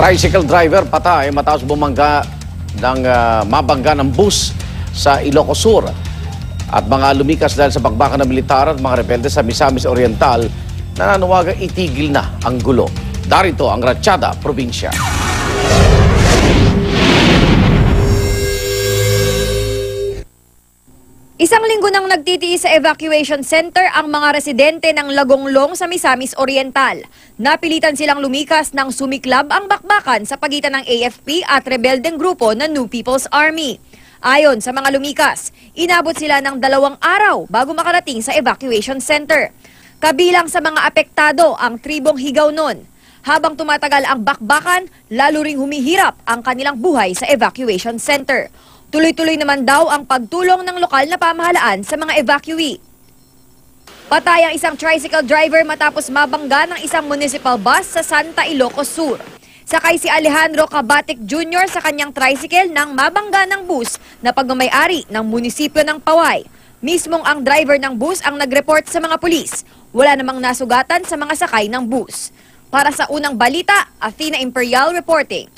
Tricycle driver patay matapos mabangga ng bus sa Ilocos Sur. At mga lumikas dahil sa bakbakan ng militar at mga rebelde sa Misamis Oriental, nananawagang itigil na ang gulo. Darito ang Ratchada, Probinsya. Isang linggo nang nagtitiis sa evacuation center ang mga residente ng Lagonglong sa Misamis Oriental. Napilitan silang lumikas nang sumiklab ang bakbakan sa pagitan ng AFP at rebeldeng grupo ng New People's Army. Ayon sa mga lumikas, inabot sila ng 2 araw bago makarating sa evacuation center. Kabilang sa mga apektado ang tribong Higaonon. Habang tumatagal ang bakbakan, lalo ring humihirap ang kanilang buhay sa evacuation center. Tuloy-tuloy naman daw ang pagtulong ng lokal na pamahalaan sa mga evacuee. Patay ang isang tricycle driver matapos mabangga ng isang municipal bus sa Santa Ilocos Sur. Sakay si Alejandro Cabatic Jr. sa kanyang tricycle nang mabangga ng bus na pagmamayari ng munisipyo ng Paway. Mismong ang driver ng bus ang nag-report sa mga pulis. Wala namang nasugatan sa mga sakay ng bus. Para sa unang balita, Athena Imperial reporting.